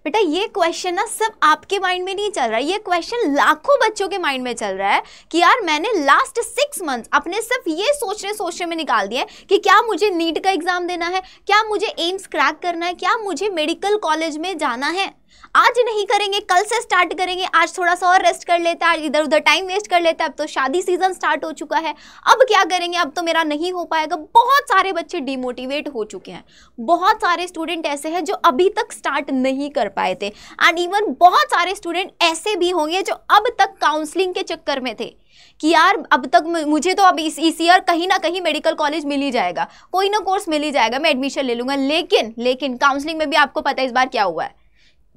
बेटा ये क्वेश्चन ना सिर्फ आपके माइंड में नहीं चल रहा है, ये क्वेश्चन लाखों बच्चों के माइंड में चल रहा है कि यार मैंने लास्ट 6 मंथ्स अपने सिर्फ ये सोचने में निकाल दिए कि क्या मुझे नीट का एग्जाम देना है, क्या मुझे एम्स क्रैक करना है, क्या मुझे मेडिकल कॉलेज में जाना है। आज नहीं करेंगे, कल से स्टार्ट करेंगे, आज थोड़ा सा और रेस्ट कर लेते हैं, आज इधर उधर टाइम वेस्ट कर लेते हैं, अब तो शादी सीजन स्टार्ट हो चुका है, अब क्या करेंगे, अब तो मेरा नहीं हो पाएगा। बहुत सारे बच्चे डिमोटिवेट हो चुके हैं, बहुत सारे स्टूडेंट ऐसे हैं जो अभी तक स्टार्ट नहीं कर पाए थे, एंड इवन बहुत सारे स्टूडेंट ऐसे भी होंगे जो अब तक काउंसलिंग के चक्कर में थे कि यार अब तक मुझे तो अब इस ईयर कहीं ना कहीं मेडिकल कॉलेज मिल ही जाएगा, कोई ना कोर्स मिल ही जाएगा, मैं एडमिशन ले लूंगा। लेकिन काउंसलिंग में भी आपको पता है इस बार क्या हुआ है,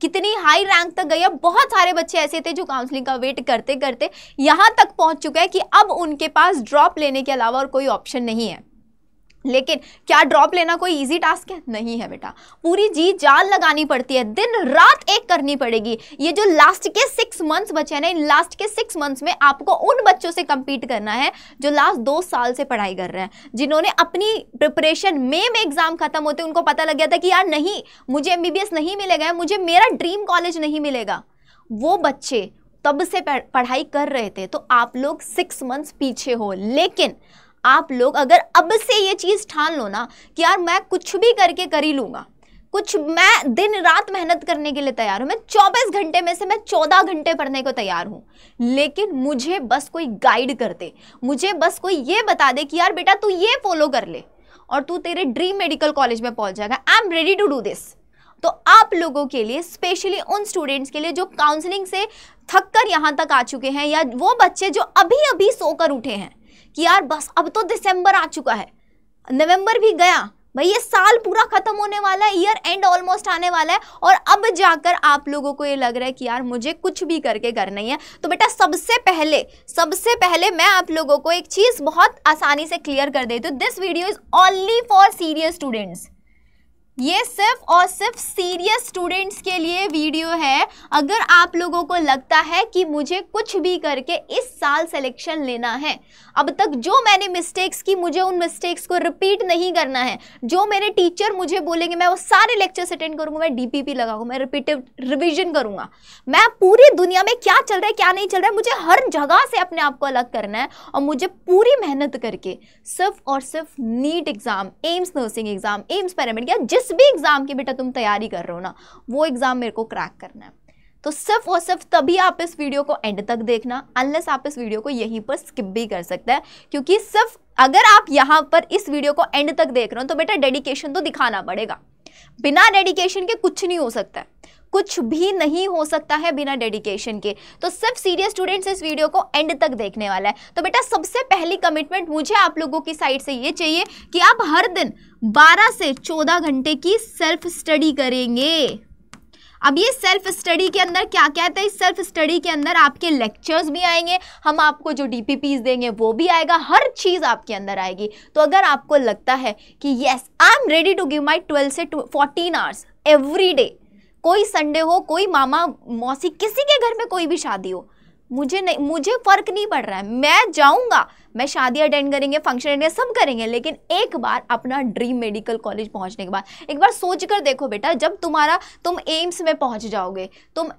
कितनी हाई रैंक तक गई है। बहुत सारे बच्चे ऐसे थे जो काउंसलिंग का वेट करते करते यहाँ तक पहुँच चुके हैं कि अब उनके पास ड्रॉप लेने के अलावा और कोई ऑप्शन नहीं है। लेकिन क्या ड्रॉप लेना कोई इजी टास्क है? नहीं है बेटा, पूरी जी जान लगानी पड़ती है, दिन रात एक करनी पड़ेगी। ये जो लास्ट के 6 मंथ्स बचे हैं ना, इन लास्ट के 6 मंथ्स में आपको उन बच्चों से compete करना है जो लास्ट 2 साल से पढ़ाई कर रहे हैं, जिन्होंने अपनी प्रिपरेशन में एग्जाम खत्म होते उनको पता लग गया था कि यार नहीं, मुझे MBBS नहीं मिलेगा, मुझे मेरा ड्रीम कॉलेज नहीं मिलेगा। वो बच्चे तब से पढ़ाई कर रहे थे, तो आप लोग 6 मंथ्स पीछे हो। लेकिन आप लोग अगर अब से ये चीज़ ठान लो ना कि यार मैं कुछ भी करके कर ही लूँगा, मैं दिन रात मेहनत करने के लिए तैयार हूँ, मैं 24 घंटे में से मैं 14 घंटे पढ़ने को तैयार हूँ, लेकिन मुझे बस कोई गाइड कर दे, मुझे बस कोई ये बता दे कि यार बेटा तू ये फॉलो कर ले और तू तेरे ड्रीम मेडिकल कॉलेज में पहुँच जाएगा, I am ready to do this. तो आप लोगों के लिए, स्पेशली उन स्टूडेंट्स के लिए जो काउंसलिंग से थक कर यहाँ तक आ चुके हैं, या वो बच्चे जो अभी अभी सोकर उठे हैं कि यार बस अब तो दिसंबर आ चुका है, नवंबर भी गया भाई, ये साल पूरा खत्म होने वाला है, ईयर एंड ऑलमोस्ट आने वाला है, और अब जाकर आप लोगों को ये लग रहा है कि यार मुझे कुछ भी करके करना ही है। तो बेटा सबसे पहले मैं आप लोगों को एक चीज़ बहुत आसानी से क्लियर कर देती हूँ। This video is only for serious students, ये सिर्फ और सिर्फ सीरियस स्टूडेंट्स के लिए वीडियो है। अगर आप लोगों को लगता है कि मुझे कुछ भी करके इस साल सिलेक्शन लेना है, अब तक जो मैंने मिस्टेक्स की मुझे उन मिस्टेक्स को रिपीट नहीं करना है, जो मेरे टीचर मुझे बोलेंगे मैं वो सारे लेक्चर्स अटेंड करूंगा, मैं DPP लगाऊंगा, मैं रिपीटिव रिविजन करूंगा, मैं पूरी दुनिया में क्या चल रहा है क्या नहीं चल रहा है मुझे हर जगह से अपने आप को अलग करना है, और मुझे पूरी मेहनत करके सिर्फ और सिर्फ NEET exam, AIIMS nursing exam, AIIMS paramedic, या जिस भी एग्जाम की बेटा तुम तैयारी कर रहे हो ना, वो एग्जाम मेरे को क्रैक करना है। तो सिर्फ और सिर्फ तभी आप इस वीडियो को एंड तक देखना, अनलेस आप इस वीडियो को यहीं पर स्किप भी कर सकते हैं, क्योंकि सिर्फ अगर आप यहाँ पर इस वीडियो को एंड तक देख रहे हो तो बेटा डेडिकेशन तो दिखाना पड़ेगा। बिना डेडिकेशन के कुछ नहीं हो सकता है, कुछ भी नहीं हो सकता है बिना डेडिकेशन के। तो सिर्फ सीरियस स्टूडेंट्स इस वीडियो को एंड तक देखने वाला है। तो बेटा सबसे पहली कमिटमेंट मुझे आप लोगों की साइड से ये चाहिए कि आप हर दिन 12 से 14 घंटे की सेल्फ स्टडी करेंगे। अब ये सेल्फ स्टडी के अंदर क्या क्या है, इस सेल्फ स्टडी के अंदर आपके लेक्चर्स भी आएंगे, हम आपको जो DPPs देंगे वो भी आएगा, हर चीज़ आपके अंदर आएगी। तो अगर आपको लगता है कि yes I am ready to give my 12 से 14 आवर्स एवरी डे, कोई संडे हो, कोई मामा मौसी, किसी के घर में कोई भी शादी हो, मुझे फर्क नहीं पड़ रहा है, मैं जाऊंगा, मैं शादी अटेंड करेंगे, फंक्शन अटेंड सब करेंगे, लेकिन एक बार अपना ड्रीम मेडिकल कॉलेज पहुंचने के बाद एक बार सोच कर देखो बेटा, जब तुम एम्स में पहुंच जाओगे, तुम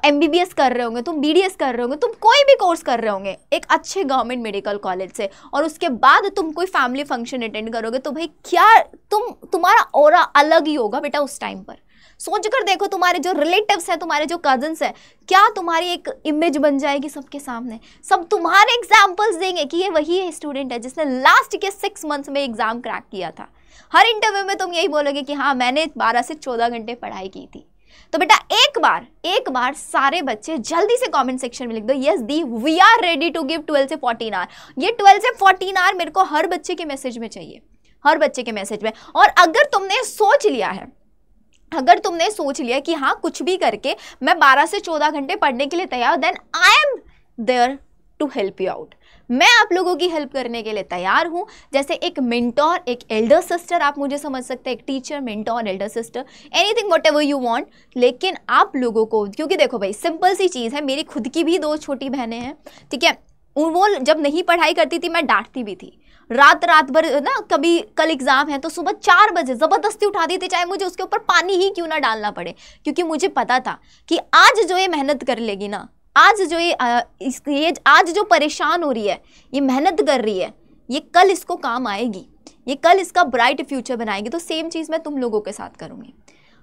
MBBS कर रहे होंगे, तुम BDS कर रहे होंगे, तुम कोई भी कोर्स कर रहे होंगे एक अच्छे गवर्नमेंट मेडिकल कॉलेज से, और उसके बाद तुम कोई फैमिली फंक्शन अटेंड करोगे, तो भाई क्या तुम्हारा ऑरा अलग ही होगा बेटा। उस टाइम पर सोच कर देखो, तुम्हारे जो रिलेटिव्स हैं, तुम्हारे जो कजन्स हैं, क्या तुम्हारी एक इमेज बन जाएगी सबके सामने, सब तुम्हारे एग्जाम्पल्स देंगे कि ये वही स्टूडेंट है जिसने लास्ट के 6 मंथ्स में एग्जाम क्रैक किया था। हर इंटरव्यू में तुम यही बोलोगे कि हाँ मैंने 12 से 14 घंटे पढ़ाई की थी। तो बेटा एक बार सारे बच्चे जल्दी से कमेंट सेक्शन में लिख दो, yes the we are ready to give 12 से 14 आवर। ये 12 से 14 आवर मेरे को हर बच्चे के मैसेज में चाहिए, हर बच्चे के मैसेज में। और अगर तुमने सोच लिया कि हाँ कुछ भी करके मैं 12 से 14 घंटे पढ़ने के लिए तैयार, then I am there to help you out. मैं आप लोगों की हेल्प करने के लिए तैयार हूँ, जैसे एक मेंटोर, एक एल्डर सिस्टर आप मुझे समझ सकते हैं, एक teacher, mentor, Elder sister, anything what ever you want. लेकिन आप लोगों को, क्योंकि देखो भाई सिंपल सी चीज़ है, मेरी खुद की भी 2 छोटी बहनें हैं, ठीक है, वो जब नहीं पढ़ाई करती थी मैं डांटती भी थी, रात रात भर ना, कभी कल एग्जाम है तो सुबह 4 बजे जबरदस्ती उठा दी थी, चाहे मुझे उसके ऊपर पानी ही क्यों ना डालना पड़े, क्योंकि मुझे पता था कि आज जो ये मेहनत कर लेगी ना, आज जो ये आज जो परेशान हो रही है, ये मेहनत कर रही है, ये कल इसको काम आएगी, ये कल इसका ब्राइट फ्यूचर बनाएगी। तो सेम चीज़ मैं तुम लोगों के साथ करूँगी।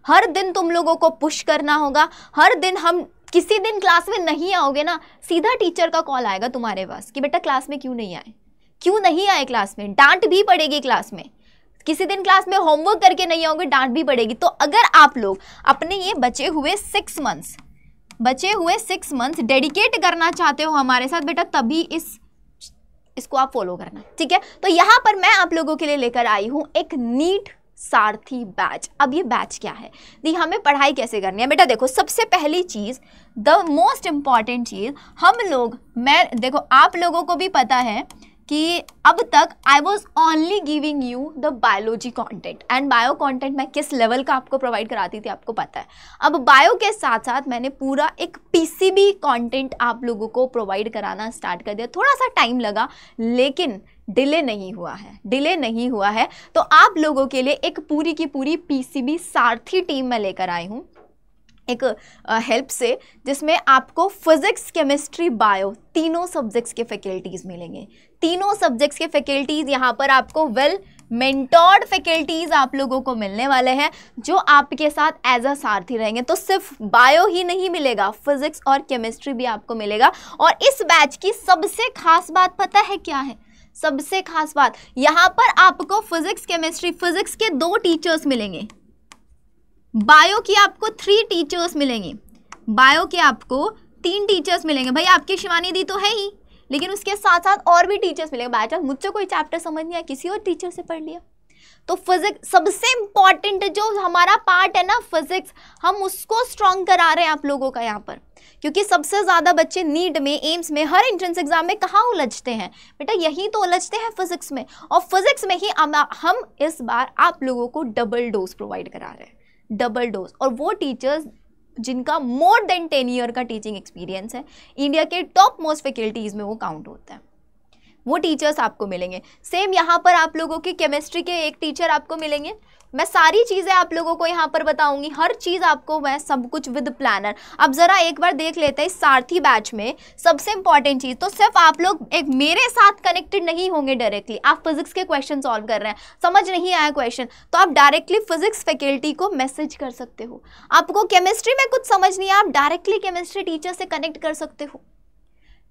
हर दिन तुम लोगों को पुश करना होगा। हर दिन हम किसी दिन क्लास में नहीं आओगे ना, सीधा टीचर का कॉल आएगा तुम्हारे पास कि बेटा क्लास में क्यों नहीं आए, क्यों नहीं आए क्लास में, डांट भी पड़ेगी क्लास में। किसी दिन क्लास में होमवर्क करके नहीं आओगे, डांट भी पड़ेगी। तो अगर आप लोग अपने ये बचे हुए 6 मंथ्स डेडिकेट करना चाहते हो हमारे साथ बेटा, तभी इसको आप फॉलो करना, ठीक है। तो यहाँ पर मैं आप लोगों के लिए लेकर आई हूँ एक नीट सारथी बैच। अब ये बैच क्या है, देखिए हमें पढ़ाई कैसे करनी है बेटा। देखो सबसे पहली चीज़, द मोस्ट इम्पॉर्टेंट चीज़, हम लोग, मैं देखो आप लोगों को भी पता है कि अब तक I was only giving you the biology content, and bio content मैं किस लेवल का आपको प्रोवाइड कराती थी आपको पता है। अब बायो के साथ साथ मैंने पूरा एक पीसीबी कॉन्टेंट आप लोगों को प्रोवाइड कराना स्टार्ट कर दिया। थोड़ा सा टाइम लगा लेकिन डिले नहीं हुआ है। तो आप लोगों के लिए एक पूरी की पूरी पीसीबी सारथी टीम मैं लेकर आई हूँ एक हेल्प से, जिसमें आपको फिजिक्स, केमिस्ट्री, बायो तीनों सब्जेक्ट्स के फैकल्टीज़ मिलेंगे। तीनों सब्जेक्ट्स के फैकल्टीज़ यहाँ पर आपको वेल मेंटोर्ड फैकल्टीज़ आप लोगों को मिलने वाले हैं, जो आपके साथ एज अ सारथी रहेंगे। तो सिर्फ बायो ही नहीं मिलेगा, फिजिक्स और केमिस्ट्री भी आपको मिलेगा। और इस बैच की सबसे खास बात पता है क्या है? सबसे खास बात, यहाँ पर आपको फिजिक्स, केमिस्ट्री, फिजिक्स के 2 टीचर्स मिलेंगे, बायो की आपको 3 टीचर्स मिलेंगे, बायो के आपको 3 टीचर्स मिलेंगे। भाई आपकी शिवानी दी तो है ही, लेकिन उसके साथ साथ और भी टीचर्स मिलेंगे। बाय चांस मुझसे कोई चैप्टर समझ नहीं आया, किसी और टीचर से पढ़ लिया। तो फिजिक्स सबसे इंपॉर्टेंट जो हमारा पार्ट है ना, फिजिक्स, हम उसको स्ट्रॉन्ग करा रहे हैं आप लोगों का यहाँ पर, क्योंकि सबसे ज़्यादा बच्चे नीट में, एम्स में, हर एंट्रेंस एग्जाम में कहाँ उलझते हैं बेटा, यही तो उलझते हैं फिजिक्स में। और फिजिक्स में ही हम इस बार आप लोगों को डबल डोज प्रोवाइड करा रहे हैं, डबल डोज। और वो टीचर्स जिनका मोर देन 10 ईयर का टीचिंग एक्सपीरियंस है, इंडिया के टॉप मोस्ट फैकल्टीज़ में वो काउंट होता है, वो टीचर्स आपको मिलेंगे। सेम यहाँ पर आप लोगों के केमिस्ट्री के एक टीचर आपको मिलेंगे। मैं सारी चीज़ें आप लोगों को यहाँ पर बताऊंगी, हर चीज़ आपको, मैं सब कुछ विद प्लानर। अब ज़रा एक बार देख लेते हैं इस सारथी बैच में सबसे इंपॉर्टेंट चीज़। तो सिर्फ आप लोग एक मेरे साथ कनेक्टेड नहीं होंगे डायरेक्टली, आप फिजिक्स के क्वेश्चन सॉल्व कर रहे हैं, समझ नहीं आया क्वेश्चन, तो आप डायरेक्टली फिजिक्स फैकल्टी को मैसेज कर सकते हो। आपको केमिस्ट्री में कुछ समझ नहीं आया, आप डायरेक्टली केमिस्ट्री टीचर से कनेक्ट कर सकते हो।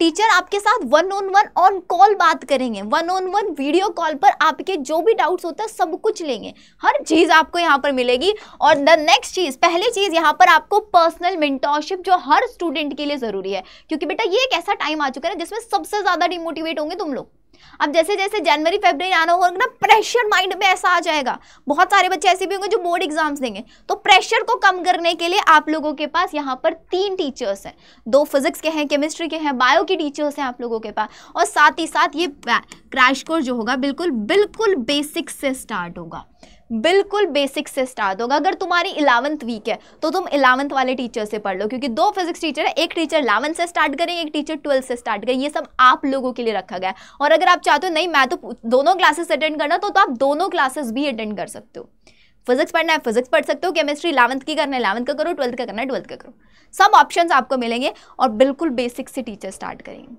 टीचर आपके साथ 1-on-1 ऑन कॉल बात करेंगे, 1-on-1 वीडियो कॉल पर आपके जो भी डाउट्स होते हैं सब कुछ लेंगे, हर चीज़ आपको यहाँ पर मिलेगी। और द नेक्स्ट चीज़, पहली चीज़ यहाँ पर आपको पर्सनल मेंटरशिप, जो हर स्टूडेंट के लिए ज़रूरी है, क्योंकि बेटा ये एक ऐसा टाइम आ चुका है जिसमें सबसे ज़्यादा डिमोटिवेट होंगे तुम लोग। अब जैसे जैसे जनवरी फरवरी आना होगा ना, प्रेशर माइंड में ऐसा आ जाएगा। बहुत सारे बच्चे ऐसे भी होंगे जो बोर्ड एग्जाम्स देंगे, तो प्रेशर को कम करने के लिए आप लोगों के पास यहाँ पर 3 टीचर्स हैं, 2 फिजिक्स के हैं, केमिस्ट्री के हैं, बायो की टीचर्स हैं आप लोगों के पास। और साथ ही साथ ये क्रैश कोर्स जो होगा बिल्कुल बेसिक से स्टार्ट होगा, बिल्कुल बेसिक से स्टार्ट होगा। अगर तुम्हारी 11th वीक है तो तुम 11th वाले टीचर से पढ़ लो, क्योंकि 2 फिजिक्स टीचर है, एक टीचर 11th से स्टार्ट करें, एक टीचर 12th से स्टार्ट करें। ये सब आप लोगों के लिए रखा गया है। और अगर आप चाहते हो नहीं मैं तो दोनों क्लासेस अटेंड करना, तो आप दोनों क्लासेस भी अटेंड कर सकते हो। फिजिक्स पढ़ना है फिजिक्स पढ़ सकते हो, केमिस्ट्री 11th की करना है 11th का करो, 12th का करना है 12th का करो, सब ऑप्शंस आपको मिलेंगे। और बिल्कुल बेसिक से टीचर स्टार्ट करेंगे,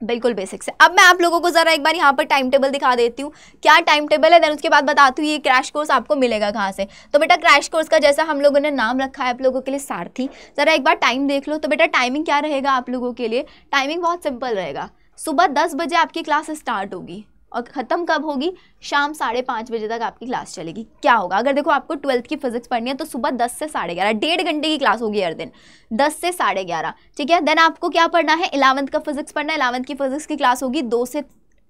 बिल्कुल बेसिक से। अब मैं आप लोगों को ज़रा एक बार यहाँ पर टाइम टेबल दिखा देती हूँ, क्या टाइम टेबल है, देन उसके बाद बताती हूँ ये क्रैश कोर्स आपको मिलेगा कहाँ से। तो बेटा क्रैश कोर्स का जैसा हम लोगों ने नाम रखा है आप लोगों के लिए सारथी, ज़रा एक बार टाइम देख लो। तो बेटा टाइमिंग क्या रहेगा आप लोगों के लिए, टाइमिंग बहुत सिंपल रहेगा। सुबह 10 बजे आपकी क्लास स्टार्ट होगी और ख़त्म कब होगी, शाम 5:30 बजे तक आपकी क्लास चलेगी। क्या होगा, अगर देखो आपको 12th की फिजिक्स पढ़नी है तो सुबह 10 से 11:30, 1.5 घंटे की क्लास होगी हर दिन, 10 से 11:30, ठीक है। देन आपको क्या पढ़ना है, 11th का फिजिक्स पढ़ना है, 11th की फिजिक्स की क्लास होगी 2 से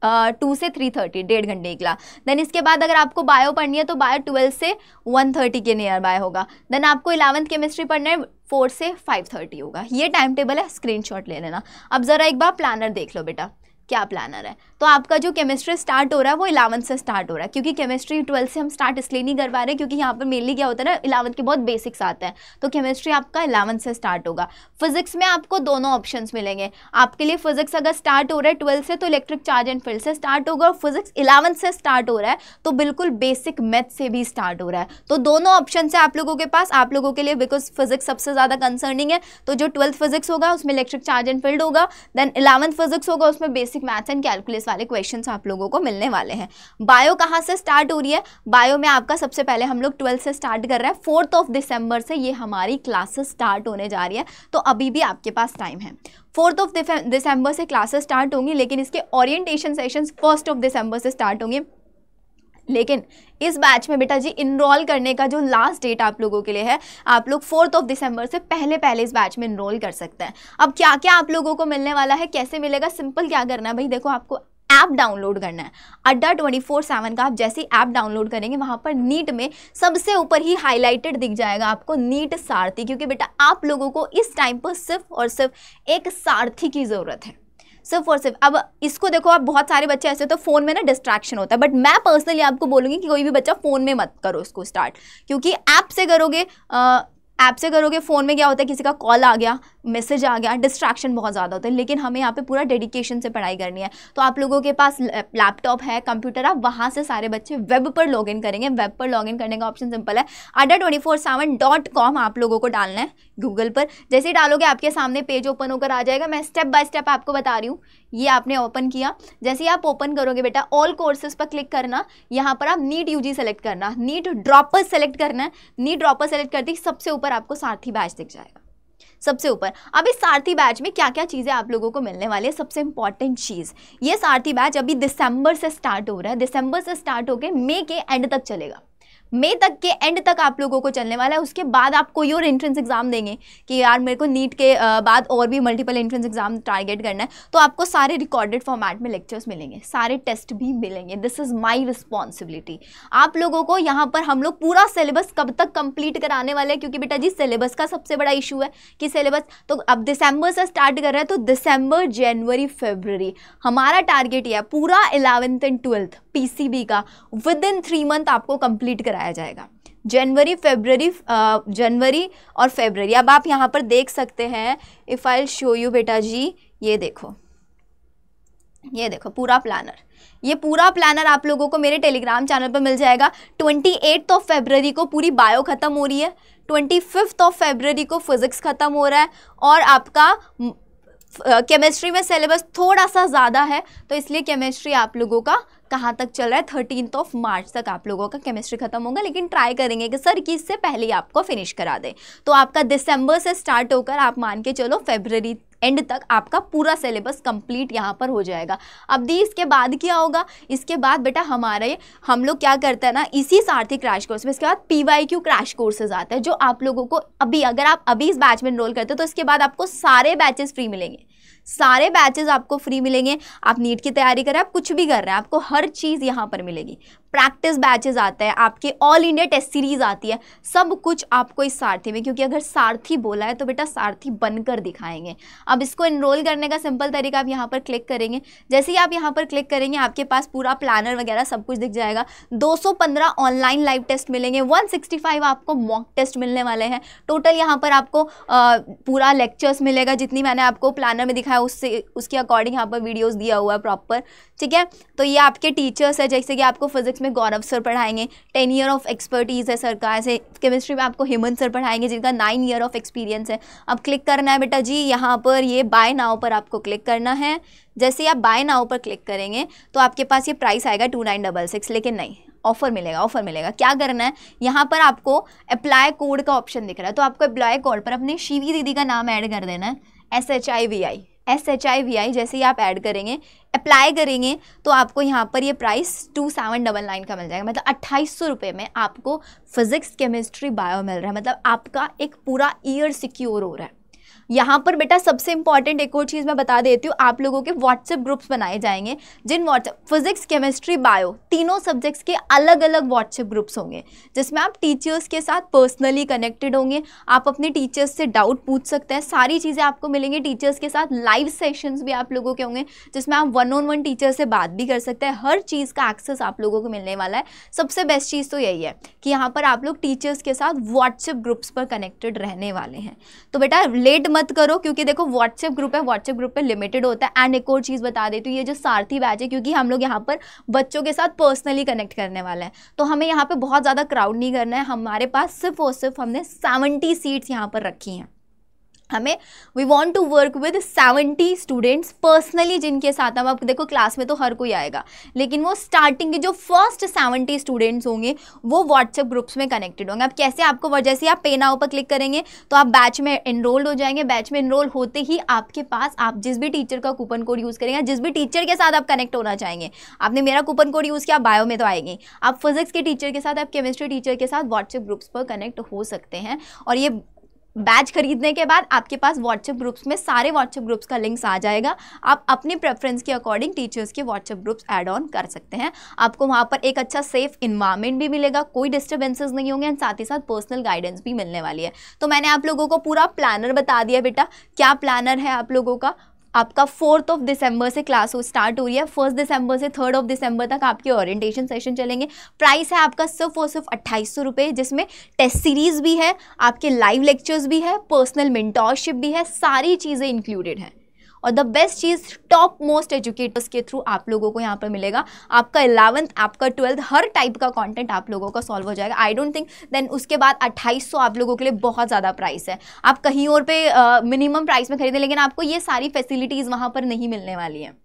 3:30, 1.5 घंटे की क्लास। देन इसके बाद अगर आपको बायो पढ़नी है तो बायो 12 से 1:30 के नियर बाय होगा। देन आपको 11th केमिस्ट्री पढ़ना है 4 से 5:30 होगा। ये टाइम टेबल है, स्क्रीनशॉट ले लेना। अब ज़रा एक बार प्लानर देख लो बेटा, क्या प्लानर है। तो आपका जो केमिस्ट्री स्टार्ट हो रहा है वो 11th से स्टार्ट हो रहा है, क्योंकि केमिस्ट्री 12th से हम स्टार्ट इसलिए नहीं कर पा रहे क्योंकि यहाँ पर मेनली क्या होता है ना, 11th के बहुत बेसिक्स आते हैं, तो केमिस्ट्री आपका 11th से स्टार्ट होगा। फिजिक्स में आपको दोनों ऑप्शंस मिलेंगे आपके लिए। फिजिक्स अगर स्टार्ट हो रहा है 12th से तो इलेक्ट्रिक चार्ज एंड फील्ड से स्टार्ट होगा, और फिजिक्स 11th से स्टार्ट हो रहा है तो बिल्कुल बेसिक मैथ से भी स्टार्ट हो रहा है। तो दोनों ऑप्शन है आप लोगों के पास, आप लोगों के लिए, बिकॉज फिजिक्स सबसे ज़्यादा कंसर्निंग है। तो जो 12th फिजिक्स होगा उसमें इलेक्ट्रिक चार्ज एंड फील्ड होगा, देन 11th फिजिक्स होगा उसमें बेसिक मैथ्स एंड कैलकुलस वाले क्वेश्चंस आप लोगों को मिलने वाले हैं। बायो कहाँ से स्टार्ट हो रही है? बायो में आपका सबसे पहले हम लोग 12th से स्टार्ट कर रहे हैं, 4 दिसंबर से ये हमारी क्लासेस स्टार्ट होने जा रही है, तो अभी भी आपके पास टाइम है। 4 दिसंबर से क्लासेस स्टार्ट होंगी, लेकिन इसके ओरिएंटेशन सेशंस 1 दिसंबर से स्टार्ट होंगे। लेकिन इस बैच में बेटा जी इनरोल करने का जो लास्ट डेट आप लोगों के लिए है, आप लोग 4 दिसंबर से पहले इस बैच में इनरोल कर सकते हैं। अब क्या क्या आप लोगों को मिलने वाला है, कैसे मिलेगा? सिंपल क्या करना है भाई, देखो आपको ऐप डाउनलोड करना है अड्डा 24/7 का। आप जैसे ही ऐप डाउनलोड करेंगे वहाँ पर नीट में सबसे ऊपर ही हाईलाइटेड दिख जाएगा आपको नीट सारथी, क्योंकि बेटा आप लोगों को इस टाइम पर सिर्फ और सिर्फ एक सारथी की ज़रूरत है, सिर्फ और सिर्फ। अब इसको देखो, आप बहुत सारे बच्चे ऐसे तो फ़ोन में ना डिस्ट्रैक्शन होता है, बट मैं पर्सनली आपको बोलूँगी कि कोई भी बच्चा फ़ोन में मत करो इसको स्टार्ट, क्योंकि ऐप से करोगे फ़ोन में क्या होता है, किसी का कॉल आ गया, मैसेज आ गया, डिस्ट्रैक्शन बहुत ज़्यादा होता है। लेकिन हमें यहाँ पे पूरा डेडिकेशन से पढ़ाई करनी है, तो आप लोगों के पास लैपटॉप है, कंप्यूटर, आप वहाँ से सारे बच्चे वेब पर लॉगिन करेंगे। वेब पर लॉगिन करने का ऑप्शन सिंपल है, adda247.com आप लोगों को डालना है गूगल पर। जैसे ही डालोगे आपके सामने पेज ओपन होकर आ जाएगा। मैं स्टेप बाय स्टेप आपको बता रही हूँ। ये आपने ओपन किया, जैसे ही आप ओपन करोगे बेटा ऑल कोर्सेज पर क्लिक करना, यहाँ पर आप नीट यूजी सेलेक्ट करना, नीट ड्रॉपर सेलेक्ट करना है। नीट ड्रॉपर सेलेक्ट करते ही सबसे ऊपर आपको सारथी बैच दिख जाएगा, सबसे ऊपर। अब इस सारथी बैच में क्या क्या चीज़ें आप लोगों को मिलने वाली है, सबसे इंपॉर्टेंट चीज़, ये सारथी बैच अभी दिसंबर से स्टार्ट हो रहा है। दिसंबर से स्टार्ट होकर मई के एंड तक चलेगा, मई तक के एंड तक आप लोगों को चलने वाला है। उसके बाद आप कोई और एंट्रेंस एग्जाम देंगे कि यार मेरे को नीट के बाद और भी मल्टीपल एंट्रेंस एग्जाम टारगेट करना है, तो आपको सारे रिकॉर्डेड फॉर्मेट में लेक्चर्स मिलेंगे, सारे टेस्ट भी मिलेंगे। This is my responsibility. आप लोगों को यहाँ पर हम लोग पूरा सिलेबस कब तक कंप्लीट कराने वाले हैं, क्योंकि बेटा जी सिलेबस का सबसे बड़ा इशू है कि सिलेबस तो अब दिसंबर से स्टार्ट कर रहे हैं, तो दिसंबर, जनवरी, फरवरी हमारा टारगेट यह है पूरा 11th एंड 12th पीसीबी का विद इन 3 मंथ आपको कंप्लीट कराया जाएगा। जनवरी और फरवरी। अब आप यहाँ पर देख सकते हैं, इफ़ आई शो यू बेटा जी, ये देखो पूरा प्लानर। ये पूरा प्लानर आप लोगों को मेरे टेलीग्राम चैनल पर मिल जाएगा। 28 फरवरी को पूरी बायो ख़त्म हो रही है, 25 फरवरी को फिज़िक्स ख़त्म हो रहा है, और आपका केमिस्ट्री में सिलेबस थोड़ा सा ज़्यादा है, तो इसलिए केमिस्ट्री आप लोगों का कहाँ तक चल रहा है, 13 मार्च तक आप लोगों का केमिस्ट्री खत्म होगा। लेकिन ट्राई करेंगे कि सर कि इससे पहले ही आपको फिनिश करा दें। तो आपका दिसंबर से स्टार्ट होकर आप मान के चलो फरवरी एंड तक आपका पूरा सिलेबस कंप्लीट यहाँ पर हो जाएगा। अब दी इसके बाद क्या होगा, इसके बाद बेटा हम लोग क्या करते हैं ना, इसी सारथी क्रैश कोर्स में इसके बाद PYQ क्रैश कोर्सेज आते हैं, जो आप लोगों को अभी, अगर आप अभी इस बैच में एनरोल करते हो तो इसके बाद आपको सारे बैचेस फ्री मिलेंगे, सारे बैचेस आपको फ्री मिलेंगे। आप नीट की तैयारी करें, आप कुछ भी कर रहे हैं, आपको हर चीज़ यहाँ पर मिलेगी। प्रैक्टिस बैचेस आते हैं, आपके ऑल इंडिया टेस्ट सीरीज आती है, सब कुछ आपको इस सारथी में, क्योंकि अगर सारथी बोला है तो बेटा सारथी बनकर दिखाएंगे। अब इसको एनरोल करने का सिंपल तरीका, आप यहाँ पर क्लिक करेंगे, जैसे ही आप यहाँ पर क्लिक करेंगे आपके पास पूरा प्लानर वगैरह सब कुछ दिख जाएगा। 215 ऑनलाइन लाइव टेस्ट मिलेंगे, 165 आपको मॉक टेस्ट मिलने वाले हैं। टोटल यहाँ पर आपको पूरा लेक्चर्स मिलेगा, जितनी मैंने आपको प्लानर में दिखाया उसके अकॉर्डिंग यहाँ पर वीडियोस दिया हुआ है प्रॉपर, ठीक है। तो ये आपके टीचर्स है, जैसे कि आपको फिजिक्स में गौरव सर पढ़ाएंगे, 10 ईयर ऑफ एक्सपर्टीज़ है सर का। ऐसे केमिस्ट्री में आपको हेमंत सर पढ़ाएंगे जिनका 9 ईयर ऑफ एक्सपीरियंस है। अब क्लिक करना है बेटा जी यहाँ पर, ये बाय नाउ पर आपको क्लिक करना है। जैसे ही आप बाय नाउ पर क्लिक करेंगे तो आपके पास ये प्राइस आएगा 2966, लेकिन नहीं, ऑफर मिलेगा। क्या करना है, यहाँ पर आपको अप्लाई कोड का ऑप्शन दिख रहा है, तो आपको अप्लाई कोड पर अपने शिवी दीदी का नाम ऐड कर देना है, SHIVI। जैसे ही आप ऐड करेंगे, अप्लाई करेंगे, तो आपको यहाँ पर ये प्राइस 2799 का मिल जाएगा। मतलब 2800 रुपये में आपको फिजिक्स, केमिस्ट्री, बायो मिल रहा है। मतलब आपका एक पूरा ईयर सिक्योर हो रहा है। यहाँ पर बेटा सबसे इंपॉर्टेंट एक और चीज़ मैं बता देती हूँ, आप लोगों के व्हाट्सएप ग्रुप्स बनाए जाएंगे, जिन व्हाट्सएप फिजिक्स केमिस्ट्री बायो तीनों सब्जेक्ट्स के अलग अलग व्हाट्सएप ग्रुप्स होंगे, जिसमें आप टीचर्स के साथ पर्सनली कनेक्टेड होंगे। आप अपने टीचर्स से डाउट पूछ सकते हैं, सारी चीज़ें आपको मिलेंगी टीचर्स के साथ। लाइव सेशंस भी आप लोगों के होंगे जिसमें आप 1-on-1 टीचर से बात भी कर सकते हैं। हर चीज़ का एक्सेस आप लोगों को मिलने वाला है। सबसे बेस्ट चीज़ तो यही है कि यहाँ पर आप लोग टीचर्स के साथ व्हाट्सएप ग्रुप्स पर कनेक्टेड रहने वाले हैं। तो बेटा लेट मत करो, क्योंकि देखो व्हाट्सएप ग्रुप है, व्हाट्सएप ग्रुप पे लिमिटेड होता है। एंड एक और चीज़ बता देती हूँ, ये जो सारथी बैच है, क्योंकि हम लोग यहाँ पर बच्चों के साथ पर्सनली कनेक्ट करने वाले हैं, तो हमें यहाँ पे बहुत ज़्यादा क्राउड नहीं करना है। हमारे पास सिर्फ और सिर्फ हमने 70 सीट्स यहाँ पर रखी हैं। हमें we want to work with 70 students personally, जिनके साथ हम, अब देखो क्लास में तो हर कोई आएगा, लेकिन वो स्टार्टिंग के जो फर्स्ट 70 स्टूडेंट्स होंगे वो व्हाट्सएप ग्रुप्स में कनेक्टेड होंगे। अब कैसे, आपको जैसे आप पे नाउ पर क्लिक करेंगे तो आप बैच में एनरोल्ड हो जाएंगे। बैच में एनरोल होते ही आपके पास, आप जिस भी टीचर का कूपन कोड यूज़ करेंगे, जिस भी टीचर के साथ आप कनेक्ट होना चाहेंगे, आपने मेरा कूपन कोड यूज़ किया, बायो में तो आएंगे, आप फिजिक्स के टीचर के साथ, आप केमिस्ट्री टीचर के साथ व्हाट्सएप ग्रुप्स पर कनेक्ट हो सकते हैं। और ये बैच खरीदने के बाद आपके पास व्हाट्सएप ग्रुप्स में सारे व्हाट्सएप ग्रुप्स का लिंक्स आ जाएगा। आप अपने प्रेफरेंस के अकॉर्डिंग टीचर्स के व्हाट्सएप ग्रुप्स ऐड ऑन कर सकते हैं। आपको वहाँ पर एक अच्छा सेफ इन्वायरमेंट भी मिलेगा, कोई डिस्टर्बेंसेस नहीं होंगे, एंड साथ ही साथ पर्सनल गाइडेंस भी मिलने वाली है। तो मैंने आप लोगों को पूरा प्लानर बता दिया बेटा। क्या प्लानर है आप लोगों का? आपका 4 दिसंबर से क्लास स्टार्ट हो रही है। 1 दिसंबर से 3 दिसंबर तक आपके ओरिएंटेशन सेशन चलेंगे। प्राइस है आपका सिर्फ और सिर्फ 2800 रुपये, जिसमें टेस्ट सीरीज़ भी है, आपके लाइव लेक्चर्स भी है, पर्सनल मेंटोरशिप भी है, सारी चीज़ें इंक्लूडेड हैं। और the best cheese, top most educators के थ्रू आप लोगों को यहाँ पर मिलेगा। आपका 11th, आपका 12th, हर टाइप का कंटेंट आप लोगों का सॉल्व हो जाएगा। आई डोंट थिंक देन उसके बाद 2800 आप लोगों के लिए बहुत ज़्यादा प्राइस है। आप कहीं और पे मिनिमम प्राइस में खरीदें, लेकिन आपको ये सारी फैसिलिटीज़ वहाँ पर नहीं मिलने वाली हैं,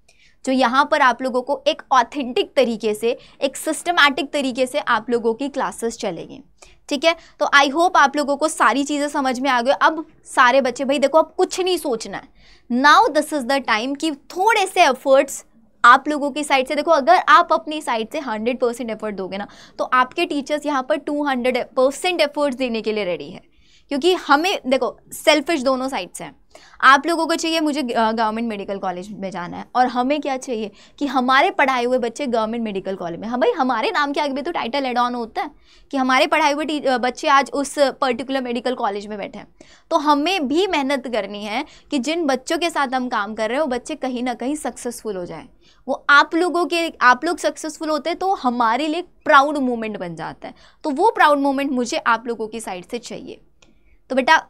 जो यहाँ पर आप लोगों को एक ऑथेंटिक तरीके से, एक सिस्टमैटिक तरीके से आप लोगों की क्लासेस चलेंगी। ठीक है, तो आई होप आप लोगों को सारी चीज़ें समझ में आ गई। अब सारे बच्चे, भाई देखो, अब कुछ नहीं सोचना है। Now this is the time कि थोड़े से एफर्ट्स आप लोगों की साइड से, देखो अगर आप अपनी साइड से 100% एफर्ट दोगे ना, तो आपके टीचर्स यहाँ पर 200% एफर्ट्स देने के लिए रेडी है। क्योंकि हमें देखो, सेल्फिश दोनों साइड से हैं। आप लोगों को चाहिए मुझे गवर्नमेंट मेडिकल कॉलेज में जाना है, और हमें क्या चाहिए कि हमारे पढ़ाए हुए बच्चे गवर्नमेंट मेडिकल कॉलेज में। हाँ भाई, हमारे नाम के आगे भी तो टाइटल एड ऑन होता है कि हमारे पढ़ाए हुए बच्चे आज उस पर्टिकुलर मेडिकल कॉलेज में बैठे हैं। तो हमें भी मेहनत करनी है कि जिन बच्चों के साथ हम काम कर रहे हैं वो बच्चे कहीं ना कहीं सक्सेसफुल हो जाएं। वो आप लोग सक्सेसफुल होते हैं तो हमारे लिए प्राउड मोमेंट बन जाता है। तो वो प्राउड मोमेंट मुझे आप लोगों की साइड से चाहिए। तो बेटा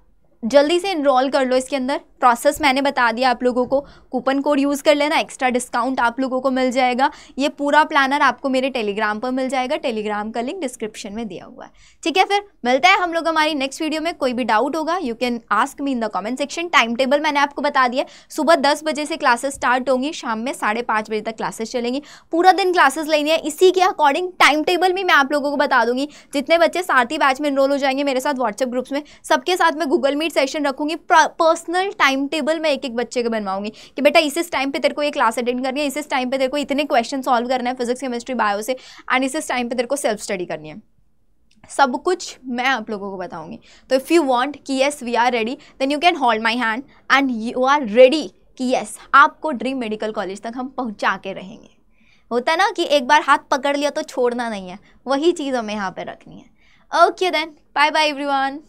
जल्दी से इनरोल कर लो इसके अंदर। प्रोसेस मैंने बता दिया आप लोगों को, कूपन कोड यूज़ कर लेना, एक्स्ट्रा डिस्काउंट आप लोगों को मिल जाएगा। ये पूरा प्लानर आपको मेरे टेलीग्राम पर मिल जाएगा, टेलीग्राम का लिंक डिस्क्रिप्शन में दिया हुआ है। ठीक है, फिर मिलते हैं हम लोग हमारी नेक्स्ट वीडियो में। कोई भी डाउट होगा you can ask me in the comment section. Time table मैंने आपको बता दिया, सुबह 10 बजे से क्लासेस स्टार्ट होंगी, शाम में 5:30 बजे तक क्लासेस चलेंगी। पूरा दिन क्लासेस लेनी है, इसी के अकॉर्डिंग टाइम टेबल भी मैं आप लोगों को बता दूंगी। जितने बच्चे सारथी बैच में इनरोल हो जाएंगे मेरे साथ व्हाट्सएप ग्रुप्स में, सबके साथ मैं गूगल मीट सेशन रखूंगी। पर्सनल टाइम टेबल मैं एक एक बच्चे को बनवाऊंगी कि बेटा इस टाइम पे तेरे को ये क्लास अटेंड करनी है, इस टाइम पे तेरे को इतने क्वेश्चन सॉल्व करना है फिजिक्स केमिस्ट्री बायो से, एंड इस टाइम पे तेरे को सेल्फ स्टडी करनी है। सब कुछ मैं आप लोगों को बताऊंगी। तो इफ़ यू वांट कि yes we are ready, then you can hold my hand and you are ready कि यस आपको ड्रीम मेडिकल कॉलेज तक हम पहुंचा के रहेंगे। होता है ना कि एक बार हाथ पकड़ लिया तो छोड़ना नहीं है, वही चीज़ हमें यहाँ पे रखनी है। Okay then, bye bye everyone.